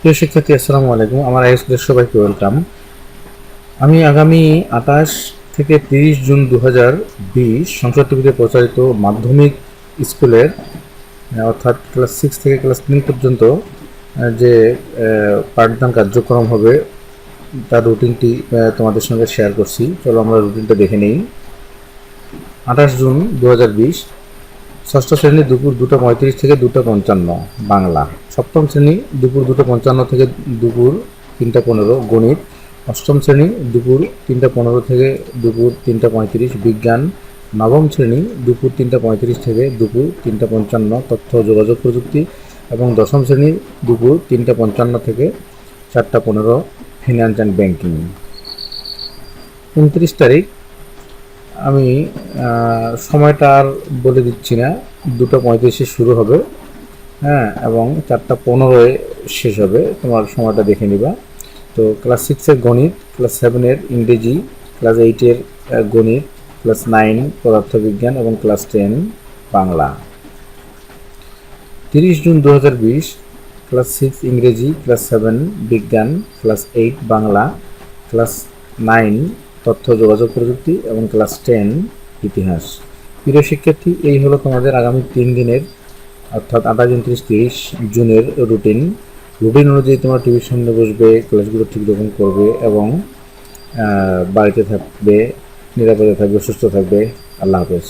প্রিয় শিক্ষার্থী, আসসালামু আলাইকুম। আমার আইএসদের সবাইকে ওয়েলকাম। আমি আগামী 28 থেকে 30 জুন 2020 সংসদ টিভিতে প্রচারিত মাধ্যমিক স্কুলের অর্থাৎ ক্লাস 6 থেকে ক্লাস 10 পর্যন্ত যে পাঠদান কার্যক্রম হবে তার রুটিনটি তোমাদের সঙ্গে শেয়ার করছি। চলো আমরা রুটিনটা দেখে নিই। 28 জুন 2020 ষষ্ঠ শ্রেণী দুপুর 2:35 থেকে 2:55 বাংলা। সপ্তম শ্রেণী দুপুর 2:55 থেকে দুপুর 3:15 গণিত। অষ্টম শ্রেণী দুপুর 3:15 থেকে দুপুর 3:35 বিজ্ঞান। নবম শ্রেণী দুপুর 3:35 থেকে দুপুর 3:55 তথ্য ও যোগাযোগ প্রযুক্তি এবং দশম শ্রেণী দুপুর 3:55 থেকে 4:15 ফিন্যান্স অ্যান্ড ব্যাংকিং। 29 তারিখ আমি সময়টা আর বলে দিচ্ছি না, 2:35 শুরু হবে, হ্যাঁ, এবং 4:15 শেষ হবে। তোমার সময়টা দেখে নিবা। তো ক্লাস 6-এর গণিত, ক্লাস 7-এর ইংরেজি, ক্লাস 8-এর গণিত, ক্লাস 9 পদার্থবিজ্ঞান এবং ক্লাস 10 বাংলা। 30 জুন 2020 ক্লাস 6 ইংরেজি, ক্লাস 7 বিজ্ঞান, ক্লাস 8 বাংলা, ক্লাস 9 তথ্য যোগাযোগ প্রযুক্তি এবং ক্লাস 10 ইতিহাস। প্রিয় শিক্ষার্থী, এই হলো তোমাদের আগামী 3 দিনের অর্থাৎ 28, 29, 30 জুনের রুটিন অনুযায়ী তোমার টিভির সামনে বসবে, ক্লাসগুলো ঠিক রকম করবে এবং বাড়িতে থাকবে, নিরাপদে থাকবে, সুস্থ থাকবে। আল্লাহ হাফেজ।